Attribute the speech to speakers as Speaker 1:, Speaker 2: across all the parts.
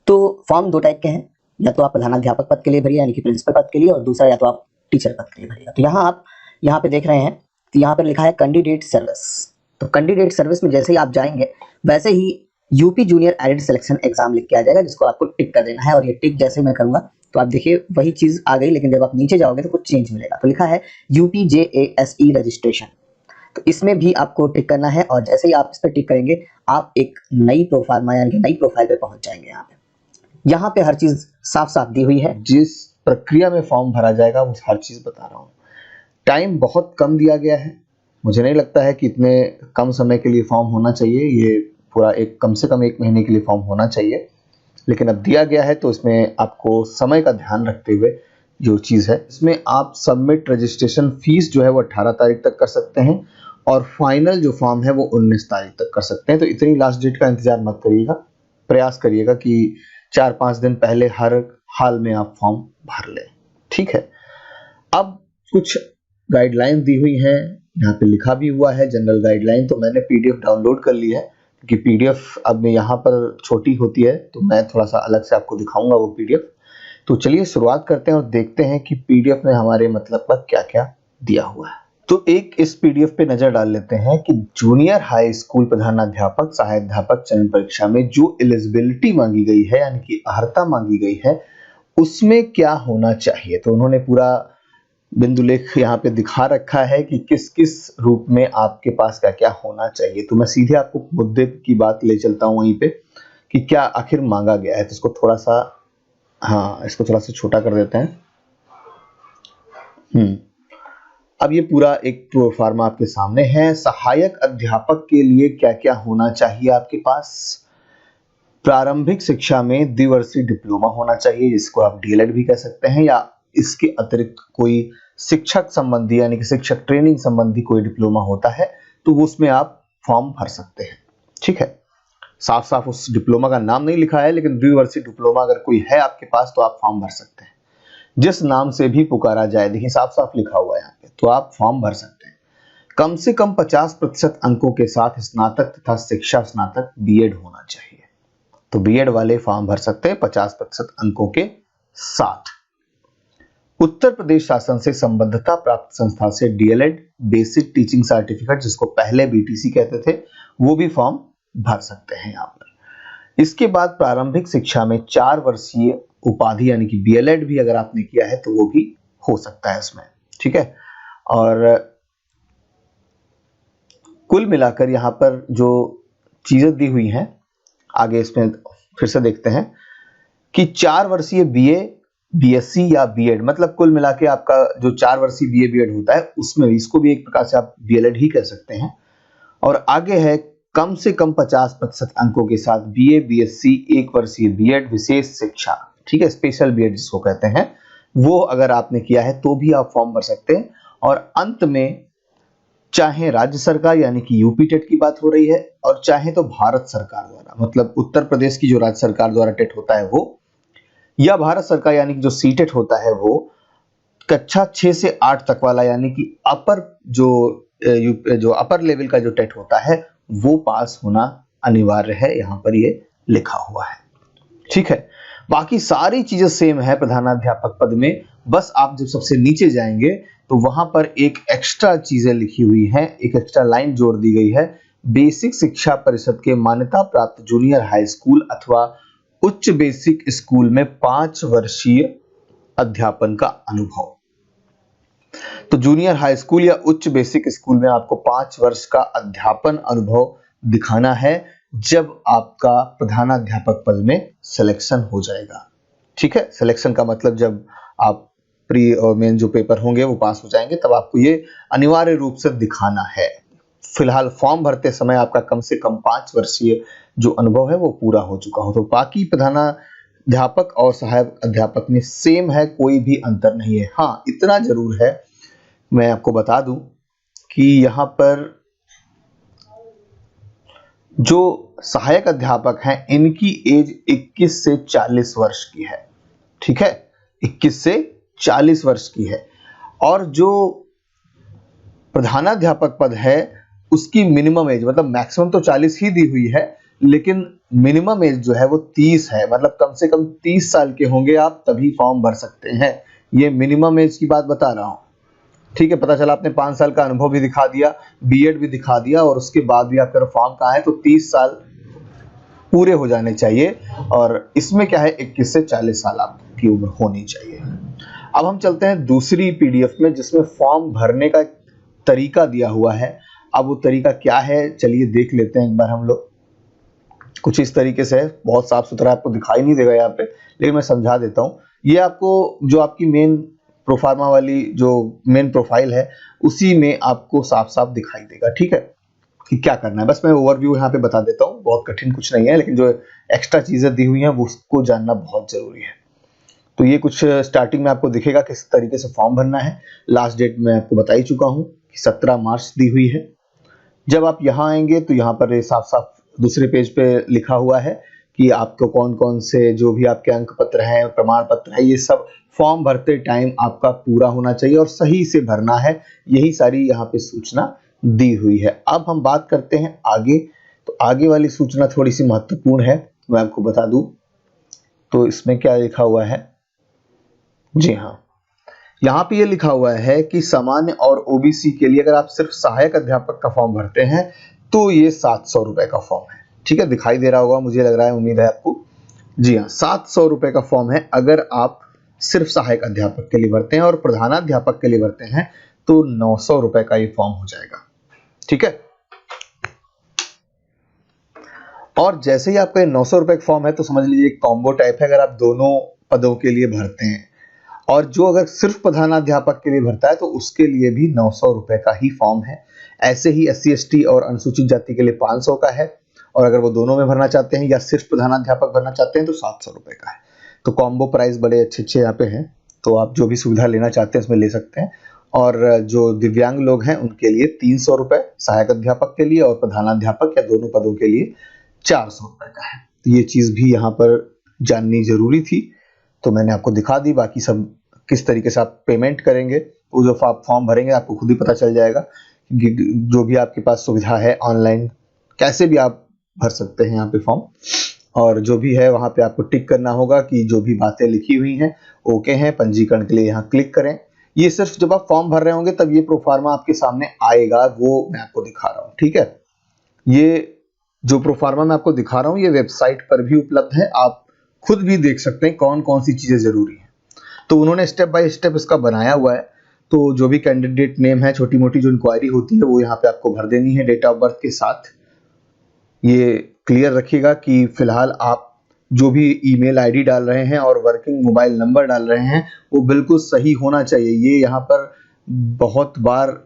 Speaker 1: तो फॉर्म दो टाइप के हैं, या तो आप प्रधानाध्यापक पद के लिए भरिए यानी कि प्रिंसिपल पद के लिए, और दूसरा या तो आप टीचर पद के लिए भरिए। तो यहाँ आप यहाँ पे देख रहे हैं, तो यहाँ पर लिखा है कैंडिडेट सर्विस। तो कैंडिडेट सर्विस में जैसे ही आप जाएंगे वैसे ही UP junior aided selection exam लिख के आ जाएगा, जिसको आपको टिक कर देना है। और ये टिक जैसे मैं करूंगा तो आप देखिए वही चीज आ गई, लेकिन जब आप नीचे जाओगे तो कुछ चेंज मिलेगा। तो लिखा है UPJASE रजिस्ट्रेशन, तो इसमें भी आपको टिक करना है। और जैसे ही आप इस पर टिक करेंगे आप एक नई प्रोफाइल यानी कि नई प्रोफाइल पे पहुंच जाएंगे। यहाँ पे हर चीज साफ साफ दी हुई है।
Speaker 2: जिस प्रक्रिया में फॉर्म भरा जाएगा वो हर चीज बता रहा हूँ। टाइम बहुत कम दिया गया है, मुझे नहीं लगता है कि इतने कम समय के लिए फॉर्म होना चाहिए। ये पूरा कम से कम 1 महीने के लिए फॉर्म होना चाहिए, लेकिन अब दिया गया है तो इसमें आपको समय का ध्यान रखते हुए जो चीज़ है, इसमें आप सबमिट रजिस्ट्रेशन फीस जो है वो 18 तारीख तक कर सकते हैं, और फाइनल जो फॉर्म है वो 19 तारीख तक कर सकते हैं। तो इतनी लास्ट डेट का इंतजार मत करिएगा, प्रयास करिएगा कि 4-5 दिन पहले हर हाल में आप फॉर्म भर लें, ठीक है। अब कुछ गाइडलाइन दी हुई हैं, यहाँ पे लिखा भी हुआ है जनरल गाइडलाइन। तो मैंने PDF डाउनलोड कर ली है, क्योंकि PDF अब यहाँ पर छोटी होती है, तो मैं थोड़ा सा अलग से आपको दिखाऊंगा वो PDF। तो चलिए शुरुआत करते हैं और देखते हैं कि PDF में हमारे मतलब पर क्या क्या दिया हुआ है। तो इस PDF पे नजर डाल लेते हैं कि जूनियर हाई स्कूल प्रधानाध्यापक सहायक चयन परीक्षा में जो एलिजिबिलिटी मांगी गई है यानी कि अर्हता मांगी गई है, उसमें क्या होना चाहिए। तो उन्होंने पूरा बिंदु लेख यहाँ पे दिखा रखा है कि किस किस रूप में आपके पास क्या क्या होना चाहिए। तो मैं सीधे आपको मुद्दे की बात ले चलता हूँ वहीं पे कि क्या आखिर मांगा गया है। तो इसको थोड़ा सा छोटा कर देते हैं। अब ये पूरा एक प्रो फार्मा आपके सामने है। सहायक अध्यापक के लिए क्या क्या होना चाहिए आपके पास। प्रारंभिक शिक्षा में द्विवर्षीय डिप्लोमा होना चाहिए, जिसको आप DLED भी कह सकते हैं, या इसके अतिरिक्त कोई शिक्षक संबंधी यानी कि शिक्षक ट्रेनिंग संबंधी कोई डिप्लोमा होता है तो उसमें आप फॉर्म भर सकते हैं, ठीक है। साफ साफ उस डिप्लोमा का नाम नहीं लिखा है, लेकिन द्विवर्षीय डिप्लोमा अगर कोई है आपके पास तो आप फॉर्म भर सकते हैं। जिस नाम से भी पुकारा जाए, देखिए साफ साफ लिखा हुआ है यहाँ पे, तो आप फॉर्म भर सकते हैं। कम से कम 50% अंकों के साथ स्नातक तथा शिक्षा स्नातक BEd होना चाहिए। तो BEd वाले फॉर्म भर सकते हैं 50% अंकों के साथ। उत्तर प्रदेश शासन से संबद्धता प्राप्त संस्था से DLED बेसिक टीचिंग सर्टिफिकेट, जिसको पहले BTC कहते थे, वो भी फॉर्म भर सकते हैं यहाँ पर। इसके बाद प्रारंभिक शिक्षा में 4 वर्षीय उपाधि यानी कि BLED भी अगर आपने किया है तो वो भी हो सकता है इसमें, ठीक है। और कुल मिलाकर यहाँ पर जो चीजें दी हुई हैं, आगे इसमें फिर से देखते हैं कि 4 वर्षीय BA BSc या BEd, मतलब कुल मिला के आपका जो 4 वर्षीय BA BEd होता है उसमें इसको भी एक प्रकार से आप DLED ही कह सकते हैं। और आगे है कम से कम 50% अंकों के साथ BA BSc 1 वर्षीय BEd विशेष शिक्षा, ठीक है, स्पेशल BEd जिसको कहते हैं, वो अगर आपने किया है तो भी आप फॉर्म भर सकते हैं। और अंत में चाहे राज्य सरकार यानी कि UP टेट की बात हो रही है, और चाहे तो भारत सरकार द्वारा, मतलब उत्तर प्रदेश की जो राज्य सरकार द्वारा टेट होता है वो, या भारत सरकार यानी कि जो CTET होता है वो, कक्षा 6 से 8 तक वाला यानी कि अपर जो अपर लेवल का जो टेट होता है वो पास होना अनिवार्य है, यहाँ पर ये लिखा हुआ है, ठीक है। बाकी सारी चीजें सेम है प्रधानाध्यापक पद में, बस आप जब सबसे नीचे जाएंगे तो वहां पर एक एक्स्ट्रा चीजें लिखी हुई हैं, एक एक्स्ट्रा लाइन जोड़ दी गई है। बेसिक शिक्षा परिषद के मान्यता प्राप्त जूनियर हाई स्कूल अथवा उच्च बेसिक स्कूल में 5 वर्षीय अध्यापन का अनुभव। तो जूनियर हाई स्कूल या उच्च बेसिक स्कूल में आपको 5 वर्ष का अध्यापन अनुभव दिखाना है जब आपका प्रधानाध्यापक पद में सिलेक्शन हो जाएगा, ठीक है। सिलेक्शन का मतलब जब आप प्री और मेन जो पेपर होंगे वो पास हो जाएंगे, तब आपको ये अनिवार्य रूप से दिखाना है। फिलहाल फॉर्म भरते समय आपका कम से कम 5 वर्षीय जो अनुभव है वो पूरा हो चुका हो। तो बाकी प्रधानाध्यापक और सहायक अध्यापक में सेम है, कोई भी अंतर नहीं है। हाँ, इतना जरूर है, मैं आपको बता दूं कि यहाँ पर जो सहायक अध्यापक हैं इनकी एज 21 से 40 वर्ष की है, ठीक है, 21 से 40 वर्ष की है। और जो प्रधानाध्यापक पद है उसकी मिनिमम एज, मतलब मैक्सिमम तो 40 ही दी हुई है, लेकिन मिनिमम एज जो है वो 30 है, मतलब कम से कम 30 साल के होंगे आप तभी फॉर्म भर सकते हैं। ये मिनिमम एज की बात बता रहा हूँ, ठीक है। पता चला आपने 5 साल का अनुभव भी दिखा दिया, बीएड भी दिखा दिया और उसके बाद भी आपका फॉर्म कहाँ है, तो 30 साल पूरे हो जाने चाहिए। और इसमें क्या है, 21 से 40 साल आपकी उम्र होनी चाहिए। अब हम चलते हैं दूसरी पीडीएफ में जिसमें फॉर्म भरने का तरीका दिया हुआ है। अब वो तरीका क्या है, चलिए देख लेते हैं एक बार हम लोग। कुछ इस तरीके से है, बहुत साफ सुथरा, आपको दिखाई नहीं देगा यहाँ पे, लेकिन मैं समझा देता हूँ। ये आपको जो आपकी मेन प्रोफार्मा वाली जो मेन प्रोफाइल है उसी में आपको साफ साफ दिखाई देगा, ठीक है, कि क्या करना है। बस मैं ओवरव्यू यहाँ पे बता देता हूँ, बहुत कठिन कुछ नहीं है, लेकिन जो एक्स्ट्रा चीजें दी हुई हैं वो उसको जानना बहुत जरूरी है। तो ये कुछ स्टार्टिंग में आपको दिखेगा किस तरीके से फॉर्म भरना है। लास्ट डेट मैं आपको बता ही चुका हूँ कि 17 मार्च दी हुई है। जब आप यहाँ आएंगे तो यहाँ पर साफ साफ दूसरे पेज पे लिखा हुआ है कि आपको कौन कौन से जो भी आपके अंक पत्र हैं, प्रमाण पत्र है, ये सब फॉर्म भरते टाइम आपका पूरा होना चाहिए और सही से भरना है। यही सारी यहाँ पे सूचना दी हुई है। अब हम बात करते हैं आगे। तो आगे वाली सूचना थोड़ी सी महत्वपूर्ण है, मैं आपको बता दूं। तो इसमें क्या लिखा हुआ है, जी हाँ, यहाँ पे ये लिखा हुआ है कि सामान्य और ओबीसी के लिए अगर आप सिर्फ सहायक अध्यापक का फॉर्म भरते हैं तो ये 700 रुपए का फॉर्म है, ठीक है। दिखाई दे रहा होगा, मुझे लग रहा है, उम्मीद है आपको। जी हाँ, 700 रुपए का फॉर्म है अगर आप सिर्फ सहायक अध्यापक के लिए भरते हैं, और प्रधानाध्यापक के लिए भरते हैं तो 900 रुपए का ये फॉर्म हो जाएगा, ठीक है। और जैसे ही आपका 900 रुपए का फॉर्म है तो समझ लीजिए कॉम्बो टाइप है, अगर आप दोनों पदों के लिए भरते हैं। और जो अगर सिर्फ प्रधानाध्यापक के लिए भरता है तो उसके लिए भी 900 रुपए का ही फॉर्म है। ऐसे ही SC ST और अनुसूचित जाति के लिए 500 का है, और अगर वो दोनों में भरना चाहते हैं या सिर्फ प्रधानाध्यापक भरना चाहते हैं तो 700 रुपए का है। तो कॉम्बो प्राइस बड़े अच्छे अच्छे यहाँ पे हैं, तो आप जो भी सुविधा लेना चाहते हैं इसमें ले सकते हैं। और जो दिव्यांग लोग हैं उनके लिए 300 रुपए सहायक अध्यापक के लिए, और प्रधानाध्यापक या दोनों पदों के लिए 400 रुपए का है। तो ये चीज भी यहाँ पर जाननी जरूरी थी, तो मैंने आपको दिखा दी। बाकी सब किस तरीके से आप पेमेंट करेंगे, वो जो आप फॉर्म भरेंगे आपको खुद ही पता चल जाएगा। जो भी आपके पास सुविधा है ऑनलाइन, कैसे भी आप भर सकते हैं यहाँ पे फॉर्म, और जो भी है वहाँ पे आपको टिक करना होगा कि जो भी बातें लिखी हुई हैं ओके हैं। पंजीकरण के लिए यहाँ क्लिक करें। ये सिर्फ जब आप फॉर्म भर रहे होंगे तब ये प्रोफार्मा आपके सामने आएगा, वो मैं आपको दिखा रहा हूँ, ठीक है। ये जो प्रोफार्मा मैं आपको दिखा रहा हूँ ये वेबसाइट पर भी उपलब्ध है, आप खुद भी देख सकते हैं कौन कौन सी चीजें जरूरी है। तो उन्होंने स्टेप बाय स्टेप इसका बनाया हुआ है। तो जो भी कैंडिडेट नेम है, छोटी मोटी जो इंक्वायरी होती है वो यहाँ पे आपको भर देनी है डेट ऑफ बर्थ के साथ। ये क्लियर रखिएगा कि फिलहाल आप जो भी ईमेल आईडी डाल रहे हैं और वर्किंग मोबाइल नंबर डाल रहे हैं वो बिल्कुल सही होना चाहिए। ये यहाँ पर बहुत बार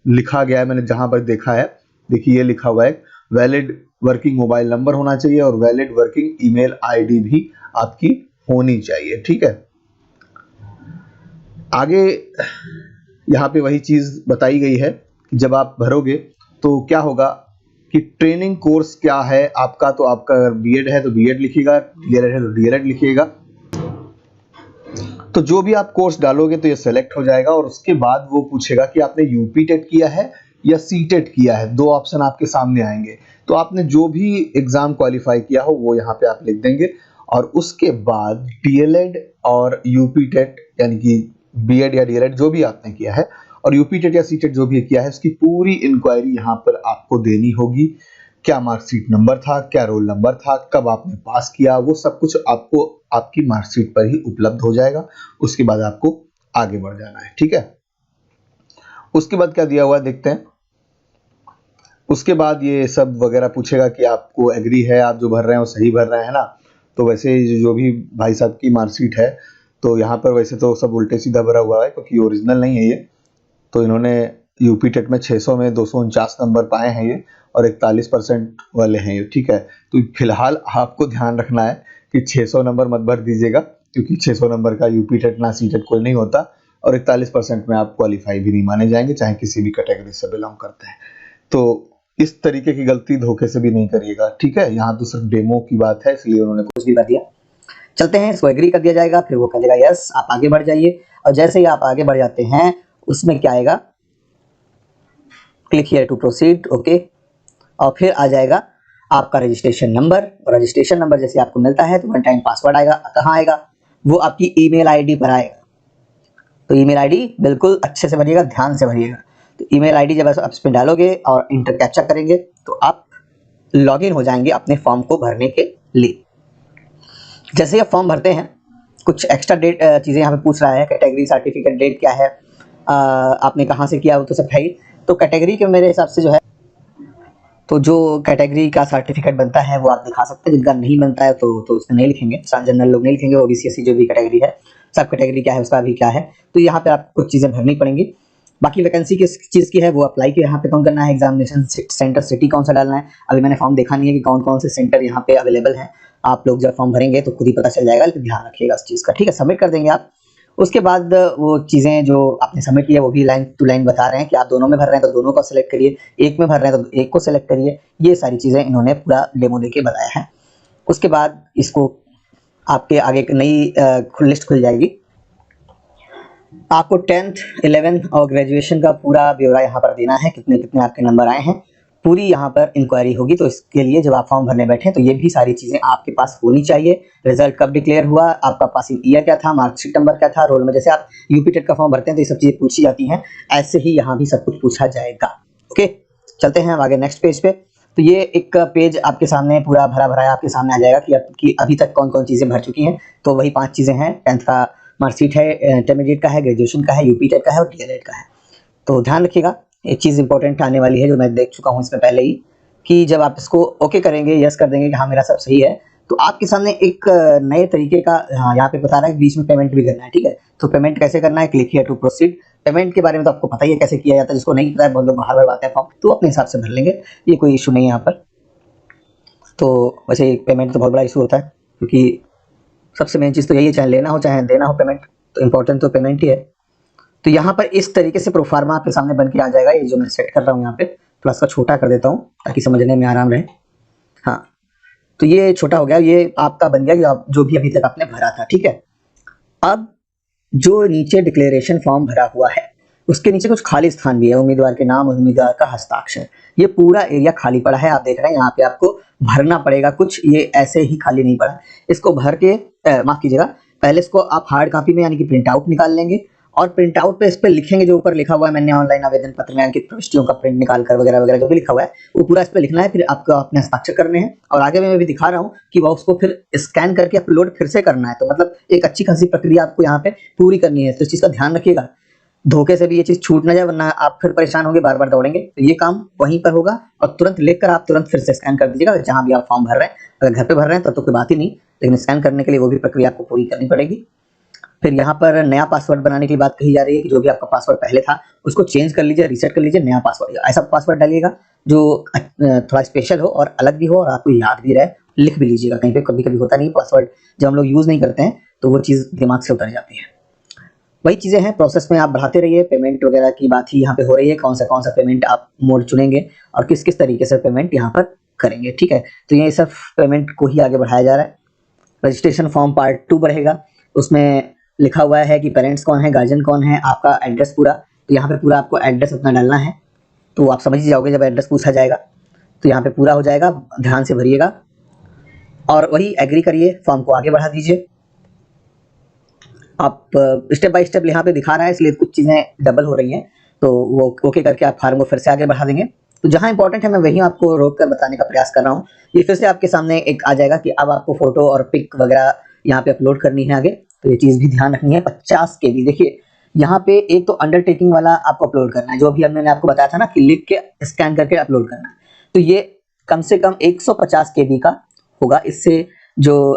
Speaker 2: लिखा गया है, मैंने जहां पर देखा है, देखिए ये लिखा हुआ है वैलिड वर्किंग मोबाइल नंबर होना चाहिए और वैलिड वर्किंग ईमेल आईडी भी आपकी होनी चाहिए, ठीक है। आगे यहाँ पे वही चीज बताई गई है कि जब आप भरोगे तो क्या होगा कि ट्रेनिंग कोर्स क्या है आपका। तो आपका अगर बीएड है तो बीएड लिखिएगा, डीएलएड है तो डीएलएड लिखिएगा। तो जो भी आप कोर्स डालोगे तो ये सेलेक्ट हो जाएगा, और उसके बाद वो पूछेगा कि आपने यूपी टेट किया है या सी टेट किया है। दो ऑप्शन आपके सामने आएंगे, तो आपने जो भी एग्जाम क्वालिफाई किया हो वो यहाँ पे आप लिख देंगे। और उसके बाद डीएलएड और यूपी टेट यानी कि बीएड या डीएलएड जो भी आपने किया है और यूपी टेट या सी टेट जो भी किया है उसकी पूरी इंक्वायरी यहाँ पर आपको देनी होगी। क्या मार्कशीट नंबर था, क्या रोल नंबर था, कब आपने पास किया, वो सब कुछ आपको आपकी मार्कशीट पर ही उपलब्ध हो जाएगा। उसके बाद आपको आगे बढ़ जाना है, ठीक है। उसके बाद क्या दिया हुआ है देखते हैं। उसके बाद ये सब वगैरह पूछेगा कि आपको एग्री है, आप जो भर रहे हैं वो सही भर रहे हैं ना। तो वैसे जो भी भाई साहब की मार्कशीट है तो यहाँ पर वैसे तो सब उल्टे सीधा भरा हुआ है क्योंकि ओरिजिनल नहीं है ये। तो इन्होंने यूपी टेट में 600 में 249 नंबर पाए हैं ये, और 41% वाले हैं ये, ठीक है। तो फिलहाल आपको ध्यान रखना है कि 600 नंबर मत भर दीजिएगा, क्योंकि 600 नंबर का यूपी टेट ना सी टेट कोई नहीं होता, और 41% में आप क्वालिफाई भी नहीं माने जाएंगे चाहे किसी भी कैटेगरी से बिलोंग करते हैं। तो इस तरीके की गलती धोखे से भी नहीं करिएगा, ठीक है। यहाँ तो सिर्फ डेमो की बात है इसलिए उन्होंने
Speaker 1: कुछ भी कर दिया। चलते हैं, इसको एग्री कर दिया जाएगा, फिर वो कहेगा यस, आप आगे बढ़ जाइए। और जैसे ही आप आगे बढ़ जाते हैं उसमें क्या आएगा, click here to proceed, okay. और फिर आ जाएगा आपका रजिस्ट्रेशन नंबर, और रजिस्ट्रेशन नंबर जैसे आपको मिलता है तो वन टाइम पासवर्ड आएगा। कहाँ आएगा? वो आपकी ईमेल आईडी पर आएगा। तो ईमेल आईडी बिल्कुल अच्छे से भरिएगा, ध्यान से भरिएगा। तो ईमेल आईडी जब आप इसमें डालोगे और इंटर कैप्चा करेंगे तो आप लॉगिन हो जाएंगे अपने फॉर्म को भरने के लिए। जैसे आप फॉर्म भरते हैं, कुछ एक्स्ट्रा डेट चीज़ें यहाँ पे पूछ रहा है, कैटेगरी, सर्टिफिकेट, डेट क्या है, आपने कहाँ से किया, वो तो सब है ही। तो कैटेगरी के मेरे हिसाब से जो है, तो जो कैटेगरी का सर्टिफिकेट बनता है वो आप दिखा सकते हैं। जिनका नहीं बनता है तो उसमें नहीं लिखेंगे, जनरल लोग नहीं लिखेंगे, ओबीसी एससी जो भी कैटेगरी है, सब कैटेगरी क्या है उसका भी क्या है। तो यहाँ पे आप कुछ चीज़ें भरनी पड़ेंगी। बाकी वैकेंसी किस चीज़ की है वो अप्लाई के यहाँ पे कौन करना है, एग्जामिनेशन सेंटर सिटी कौन सा डालना है। अभी मैंने फॉर्म देखा नहीं है कि कौन कौन से सेंटर यहाँ पे अवेलेबल हैं। आप लोग जब फॉर्म भरेंगे तो खुद ही पता चल जाएगा, लेकिन ध्यान रखिएगा उस चीज़ का, ठीक है। सबमिट कर देंगे आप। उसके बाद वो चीज़ें जो आपने सबमिट किया वो भी लाइन टू लाइन बता रहे हैं कि आप दोनों में भर रहे हैं तो दोनों को सिलेक्ट करिए, एक में भर रहे हैं तो एक को सिलेक्ट करिए। ये सारी चीज़ें इन्होंने पूरा डेमो देके बताया है। उसके बाद इसको आपके आगे एक नई लिस्ट खुल जाएगी। आपको 10th 11th और ग्रेजुएशन का पूरा ब्यौरा यहाँ पर देना है, कितने कितने आपके नंबर आए हैं, पूरी यहाँ पर इंक्वायरी होगी। तो इसके लिए जब आप फॉर्म भरने बैठे तो ये भी सारी चीज़ें आपके पास होनी चाहिए। रिजल्ट कब डिक्लेयर हुआ, आपका पासिंग ईयर क्या था, मार्कशीट नंबर क्या था, रोल में, जैसे आप यूपी टेट का फॉर्म भरते हैं तो ये सब चीज़ें पूछी जाती हैं, ऐसे ही यहाँ भी सब कुछ पूछा जाएगा। ओके, चलते हैं आगे नेक्स्ट पेज पे। तो ये एक पेज आपके सामने पूरा भरा भरा आपके सामने आ जाएगा कि आपकी अभी तक कौन कौन चीज़ें भर चुकी हैं। तो वही 5 चीज़ें हैं, 10th का मार्कशीट है, इंटरमीडिएट का है, ग्रेजुएशन का है, यूपी टेट का है और डीएलएड का है। तो ध्यान रखिएगा, एक चीज़ इंपॉर्टेंट आने वाली है जो मैं देख चुका हूँ इसमें पहले ही, कि जब आप इसको ओके करेंगे, यस कर देंगे कि हाँ मेरा सब सही है, तो आपके सामने एक नए तरीके का यहाँ पे बता रहा है बीच में पेमेंट भी करना है, ठीक है। तो पेमेंट कैसे करना है, click here to proceed. Payment के बारे में तो आपको पता ही है कैसे किया जाता है, जिसको नहीं पता है बहुत लोग बाहर भरवाते हैं फॉर्म, तो अपने हिसाब से भर लेंगे, ये कोई इशू नहीं है यहाँ पर। तो वैसे पेमेंट तो बहुत बड़ा इशू होता है, क्योंकि सबसे मेन चीज़ तो यही है, चाहे लेना हो चाहे देना हो पेमेंट, तो इम्पोर्टेंट तो पेमेंट ही है। तो यहाँ पर इस तरीके से प्रोफार्मा आपके सामने बन के आ जाएगा। ये जो मैं सेट कर रहा हूँ यहाँ पे, थोड़ा सा छोटा कर देता हूँ ताकि समझने में आराम रहे। हाँ, तो ये छोटा हो गया, ये आपका बन गया कि आप जो भी अभी तक आपने भरा था, ठीक है। अब जो नीचे डिक्लेरेशन फॉर्म भरा हुआ है उसके नीचे कुछ खाली स्थान भी है, उम्मीदवार के नाम, उम्मीदवार का हस्ताक्षर, ये पूरा एरिया खाली पड़ा है। आप देख रहे हैं यहाँ पे आपको भरना पड़ेगा कुछ, ये ऐसे ही खाली नहीं पड़ा। इसको भर के माफ कीजिएगा, पहले इसको आप हार्ड कॉपी में यानी कि प्रिंट आउट निकाल लेंगे और प्रिंट आउट पे इस पे लिखेंगे जो ऊपर लिखा हुआ है, मैंने ऑनलाइन आवेदन पत्र में अंकित प्रविष्टियों का प्रिंट निकाल कर वगैरह वगैरह जो भी लिखा हुआ है वो पूरा इस पे लिखना है। फिर आपको अपने हस्ताक्षर करने हैं और आगे मैं भी दिखा रहा हूँ कि वह उसको फिर स्कैन करके अपलोड फिर से करना है। तो मतलब एक अच्छी खासी प्रक्रिया आपको यहाँ पे पूरी करनी है, तो इस चीज़ का ध्यान रखिएगा, धोखे से भी ये चीज़ छूट ना जाए, वरना आप फिर परेशान होंगे, बार बार दौड़ेंगे। तो ये काम वहीं पर होगा और तुरंत लिखकर आप तुरंत फिर से स्कैन कर दीजिएगा जहाँ भी आप फॉर्म भर रहे हैं। अगर घर पे भर रहे हैं तो कोई बात ही नहीं, लेकिन स्कैन करने के लिए वो भी प्रक्रिया आपको पूरी करनी पड़ेगी। फिर यहाँ पर नया पासवर्ड बनाने की बात कही जा रही है कि जो भी आपका पासवर्ड पहले था उसको चेंज कर लीजिए, रीसेट कर लीजिए, नया पासवर्ड, ऐसा पासवर्ड डालिएगा जो थोड़ा स्पेशल हो और अलग भी हो और आपको याद भी रहे। लिख भी लीजिएगा कहीं पे, कभी कभी होता नहीं पासवर्ड जब हम लोग यूज़ नहीं करते हैं तो वो चीज़ दिमाग से उतर जाती है। वही चीज़ें हैं, प्रोसेस में आप बढ़ाते रहिए। पेमेंट वगैरह की बात ही यहाँ पे हो रही है, कौन सा पेमेंट आप मोड चुनेंगे और किस किस तरीके से पेमेंट यहाँ पर करेंगे, ठीक है। तो ये सब पेमेंट को ही आगे बढ़ाया जा रहा है। रजिस्ट्रेशन फॉर्म पार्ट 2 बढ़ेगा, उसमें लिखा हुआ है कि पेरेंट्स कौन है, गार्जियन कौन है, आपका एड्रेस पूरा। तो यहाँ पे पूरा आपको एड्रेस अपना डालना है, तो आप समझ ही जाओगे जब एड्रेस पूछा जाएगा। तो यहाँ पे पूरा हो जाएगा, ध्यान से भरिएगा और वही एग्री करिए, फॉर्म को आगे बढ़ा दीजिए। आप स्टेप बाय स्टेप यहाँ पे दिखा रहा है इसलिए कुछ चीज़ें डबल हो रही हैं, तो वो ओके करके आप फॉर्म को फिर से आगे बढ़ा देंगे। तो जहाँ इंपॉर्टेंट है मैं वहीं आपको रोक कर बताने का प्रयास कर रहा हूँ। ये फिर से आपके सामने एक आ जाएगा कि अब आपको फोटो और पिक वगैरह यहाँ पे अपलोड करनी है आगे, तो ये चीज़ भी ध्यान रखनी है। 50 KB, देखिए यहाँ पे एक तो अंडरटेकिंग वाला आपको अपलोड करना है, जो अभी मैंने आपको बताया था ना कि लिख के स्कैन करके अपलोड करना है, तो ये कम से कम 150 KB का होगा। इससे जो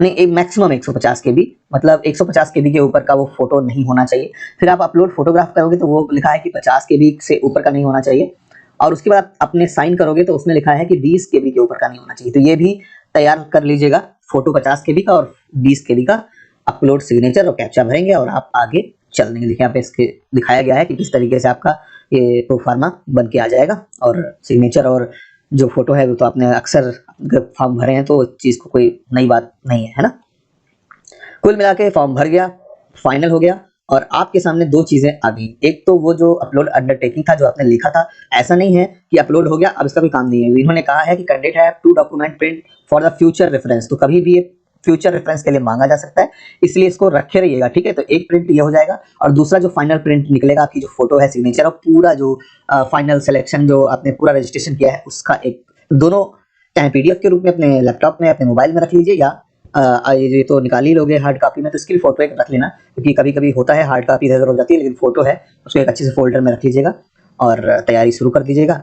Speaker 1: नहीं, एक मैक्सिमम 150 KB, मतलब 150 KB के ऊपर का वो फोटो नहीं होना चाहिए। फिर आप अपलोड फोटोग्राफ करोगे तो वो लिखा है कि 50 KB से ऊपर का नहीं होना चाहिए, और उसके बाद अपने साइन करोगे तो उसमें लिखा है कि 20 KB के ऊपर का नहीं होना चाहिए। तो ये भी तैयार कर लीजिएगा, फोटो 50 KB का और 20 KB का, अपलोड सिग्नेचर और कैप्चा भरेंगे और आप आगे चल देंगे। देखिए यहाँ पे इसके दिखाया गया है कि किस तरीके से आपका ये प्रोफार्मा बन के आ जाएगा, और सिग्नेचर और जो फोटो है वो तो आपने अक्सर फॉर्म भरे हैं तो चीज़ को कोई नई बात नहीं है, है ना। कुल मिला के फॉर्म भर गया, फाइनल हो गया और आपके सामने दो चीजें आ गई। एक तो वो जो अपलोड अंडरटेकिंग था जो आपने लिखा था, ऐसा नहीं है कि अपलोड हो गया अब इसका कोई काम नहीं है। इन्होंने कहा है कि candidate have to document print for the future reference, तो कभी भी ये फ्यूचर रेफरेंस के लिए मांगा जा सकता है, इसलिए इसको रखे रहिएगा, ठीक है। तो एक प्रिंट ये हो जाएगा और दूसरा जो फाइनल प्रिंट निकलेगा आपकी जो फोटो है, सिग्नेचर और पूरा जो फाइनल सिलेक्शन जो आपने पूरा रजिस्ट्रेशन किया है उसका एक, दोनों चाहे पीडीएफ के रूप में अपने लैपटॉप में अपने मोबाइल में रख लीजिए या ये तो निकाल ही लोगे हार्ड कॉपी में, तो इसकी फोटो एक रख लेना, क्योंकि कभी कभी होता है हार्ड कॉपी इधर उधर हो जाती है, लेकिन फोटो है उसको एक अच्छे से फोल्डर में रख लीजिएगा और तैयारी शुरू कर दीजिएगा।